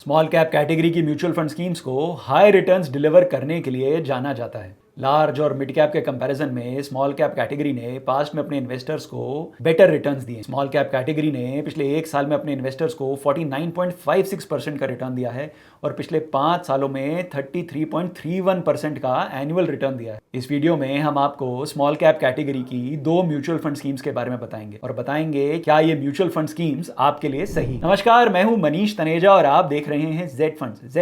Small cap category की mutual fund schemes को high returns deliver करने के लिए जाना जाता है। लार्ज और मिड कैप के कंपैरिजन में स्मॉल कैप कैटेगरी ने पास्ट में अपने इन्वेस्टर्स को बेटर रिटर्न्स दिए। स्मॉल कैप कैटेगरी ने पिछले एक साल में अपने इन्वेस्टर्स को 49.56% का रिटर्न दिया है और पिछले 5 सालों में 33.31% का एनुअल रिटर्न दिया है। इस वीडियो में हम आपको स्मॉल कैप कैटेगरी की 2 म्यूचुअल फंड स्कीम्स के बारे में बताएंगे और बताएंगे क्या ये म्यूचुअल फंड स्कीम्स आपके लिए सही। नमस्कार, मैं हूं मनीष तनेजा और आप देख रहे हैं जेड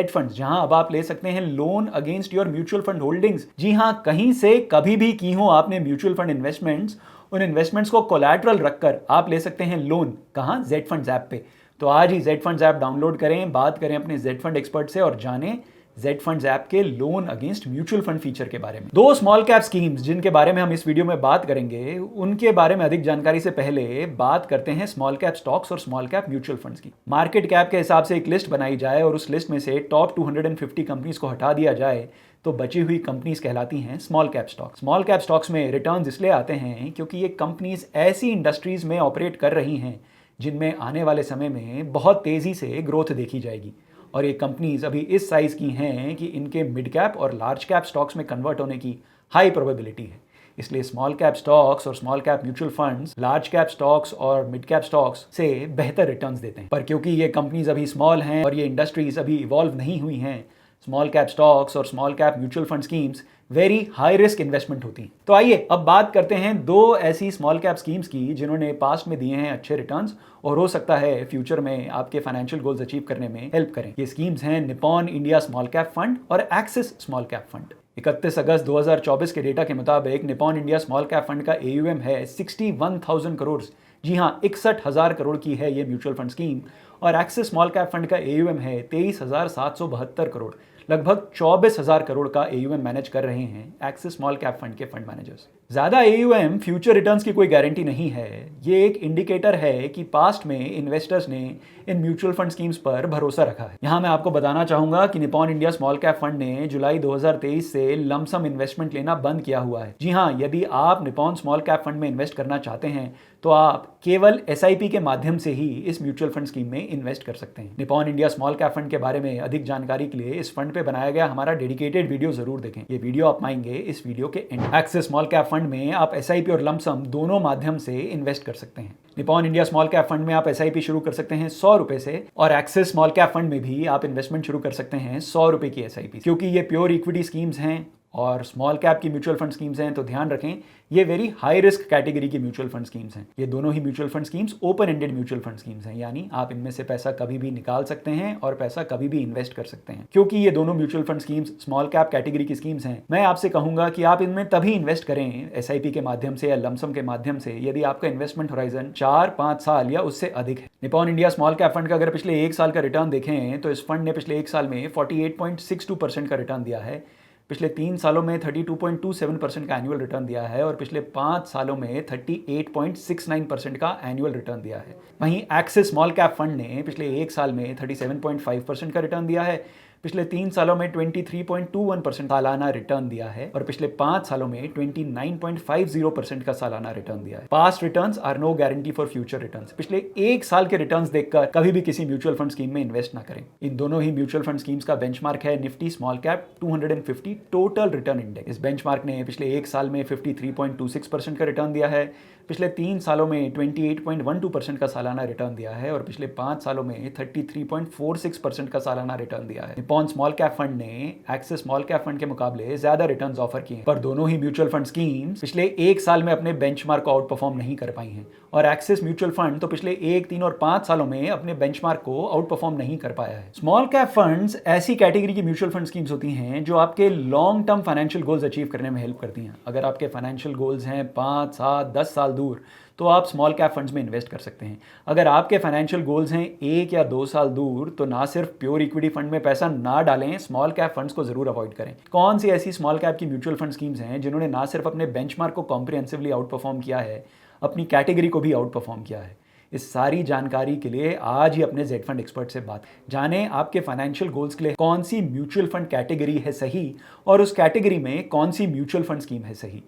फंड्स, जहां अब आप ले सकते हैं loan against your mutual fund holdings. जी हां, कहीं से कभी भी की हो आपने म्यूचुअल फंड इन्वेस्टमेंट्स, उन इन्वेस्टमेंट्स को कोलैटरल रखकर आप ले सकते हैं लोन। कहां? जेड फंड्स ऐप पे। तो आज ही जेड फंड्स ऐप डाउनलोड करें, बात करें अपने जेड फंड एक्सपर्ट से और जानें जेड फंड्स ऐप के loan against mutual fund feature के बारे में। 2 स्मॉल कैप स्कीम्स जिनके बारे में हम इस वीडियो में बात करेंगे, उनके बारे में अधिक जानकारी से पहले बात करते हैं स्मॉल कैप स्टॉक्स और स्मॉल कैप म्यूचुअल फंड्स की। मार्केट कैप के हिसाब से एक लिस्ट बनाई जाए और उस लिस्ट में से टॉप 250 कंपनीज को हटा दिया जाए तो बची हुई कंपनीज कहलाती हैं small cap stocks. Small cap stocks में रिटर्न्स इसलिए आते हैं क्योंकि ये कंपनीज ऐसी इंडस्ट्रीज में ऑपरेट कर रही हैं जिनमें आने वाले समय में बहुत तेजी से ग्रोथ देखी जाएगी और ये कंपनीज अभी इस साइज की हैं कि इनके मिड कैप और लार्ज कैप स्टॉक्स में कन्वर्ट होने की हाई प्रोबेबिलिटी है। इसलिए स्मॉल कैप स्टॉक्स और small cap mutual funds large cap stocks और मिड कैप स्टॉक्स से बेहतर रिटर्न्स देते हैं। पर क्योंकि ये कंपनीज अभी स्मॉल हैं और ये इंडस्ट्रीज अभी इवॉल्व नहीं हुई हैं, स्मॉल कैप स्टॉक्स और small cap mutual fund schemes very high risk investment होती हैं। तो आइए अब बात करते हैं 2 ऐसी स्मॉल कैप स्कीम्स की जिन्होंने पास्ट में दिए हैं अच्छे रिटर्न्स और हो सकता है फ्यूचर में आपके फाइनेंशियल गोल्स अचीव करने में हेल्प करें। ये स्कीम्स हैं Nippon India small cap fund और एक्सिस स्मॉल कैप फंड। 31 अगस्त 2024 के डेटा के मुताबिक Nippon India small cap fund का AUM है 61,000 करोड़। जी हाँ, 61,000 करोड़ की है ये म्यूचुअल फंड स्कीम। और एक्सिस स्मॉल कैप फंड का AUM है 23,772 करोड़। लगभग 24,000 करोड़ का AUM मैनेज कर रहे हैं एक्सिस स्मॉल कैप फंड के फंड मैनेजर्स। ज्यादा AUM फ्यूचर रिटर्न्स की कोई गारंटी नहीं है। ये एक इंडिकेटर है कि पास्ट में इन्वेस्टर्स ने इन म्यूचुअल फंड स्कीम्स पर भरोसा रखा है। यहाँ मैं आपको बताना चाहूंगा कि Nippon India small cap fund ने जुलाई 2023 से लमसम इन्वेस्टमेंट लेना बंद किया हुआ है। जी हाँ, यदि आप निपॉन स्मॉल कैप फंड में इन्वेस्ट करना चाहते हैं तो आप केवल SIP के माध्यम से ही इस म्यूचुअल फंड स्कीम में इन्वेस्ट कर सकते हैं। Nippon India small cap fund के बारे में अधिक जानकारी के लिए इस फंड पे बनाया गया हमारा डेडिकेटेड वीडियो जरूर देखें। ये वीडियो आप पाएंगे इस वीडियो के and. Axis small cap fund में आप SIP और लमसम दोनों माध्यम से इन्वेस्ट कर सकते हैं। Nippon India small cap fund में आप SIP शुरू कर सकते हैं 100 रुपए से और एक्सिस स्मॉल कैप फंड में भी आप इन्वेस्टमेंट शुरू कर सकते हैं 100 रुपए की SIP। क्योंकि ये प्योर इक्विटी स्कीम्स हैं और स्मॉल कैप की म्यूचुअल फंड स्कीम्स हैं तो ध्यान रखें ये वेरी हाई रिस्क कैटेगरी की म्यूचुअल फंड स्कीम्स हैं। ये दोनों ही mutual fund schemes open ended mutual fund schemes हैं, यानी आप इनमें से पैसा कभी भी निकाल सकते हैं और पैसा कभी भी इन्वेस्ट कर सकते हैं। क्योंकि ये दोनों mutual fund schemes small cap category की स्कीम्स हैं, मैं आपसे कहूंगा कि आप इनमें तभी इन्वेस्ट करें SIP के माध्यम से या लमसम के माध्यम से यदि आपका इन्वेस्टमेंट होराइजन 4-5 साल या उससे अधिक है। Nippon India small cap fund का अगर पिछले 1 साल का रिटर्न देखें तो इस फंड ने पिछले 1 साल में 48.62% का रिटर्न दिया है। पिछले 3 सालों में 32.27% का एनुअल रिटर्न दिया है और पिछले 5 सालों में 38.69% का एनुअल रिटर्न दिया है। वहीं एक्सिस स्मॉल कैप फंड ने पिछले 1 साल में 37.5% का रिटर्न दिया है, पिछले 3 सालों में 23.21% सालाना रिटर्न दिया है और पिछले 5 सालों में 29.50% का सालाना रिटर्न दिया है। Past returns are no guarantee for future returns. पिछले 1 साल के रिटर्न्स देखकर कभी भी किसी म्यूचुअल फंड स्कीम में इन्वेस्ट ना करें। इन दोनों ही म्यूचुअल फंड स्कीम्स का बेंचमार्क है Nifty small cap 250 total return index. इस बेंचमार्क ने पिछले 1 साल में 53.26% का रिटर्न दिया है, पिछले 3 सालों में 28.12% का सालाना रिटर्न दिया है और पिछले 5 सालों में 33.46% का सालाना रिटर्न दिया है। निपॉन स्मॉल कैप फंड ने एक्सिस स्मॉल कैप फंड के मुकाबले ज्यादा रिटर्न्स ऑफर किए, पर दोनों ही म्यूचुअल फंड स्कीम्स पिछले 1 साल में अपने बेंचमार्क को आउट परफॉर्म नहीं कर पाई हैं और एक्सिस म्यूचुअल फंड तो पिछले 1, 3 और 5 सालों में अपने बेंचमार्क को आउट परफॉर्म नहीं कर पाया है। स्मॉल कैप फंड्स ऐसी कैटेगरी की म्यूचुअल फंड स्कीम्स होती हैं जो आपके long term financial goals achieve करने में हेल्प करती हैं। अगर आपके फाइनेंशियल गोल्स हैं 5, 7, 10 साल दूर तो आप स्मॉल कैप फंड्स में इन्वेस्ट कर सकते हैं। अगर आपके फाइनेंशियल गोल्स हैं 1 या 2 साल दूर तो ना सिर्फ प्योर इक्विटी फंड में पैसा ना डालें, स्मॉल कैप फंड्स को जरूर अवॉइड करें। कौन सी ऐसी स्मॉल कैप की म्यूचुअल फंड स्कीम्स हैं जिन्होंने ना सिर्फ अपने बेंचमार्क को कॉम्प्रिहेंसिवली आउट परफॉर्म किया है, अपनी कैटेगरी को भी आउट परफॉर्म किया है? इस सारी जानकारी के लिए आज ही अपने जेड फंड एक्सपर्ट से बात जाने आपके फाइनेंशियल गोल्स के लिए कौन सी म्यूचुअल फंड कैटेगरी है सही और उस कैटेगरी में कौन सी म्यूचुअल फंड स्कीम है सही।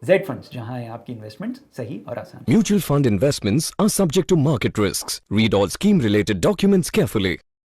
जेड फंड्स, जहां है आपकी इन्वेस्टमेंट सही और आसान। Mutual fund investments are subject to market risks. Read all scheme related documents carefully.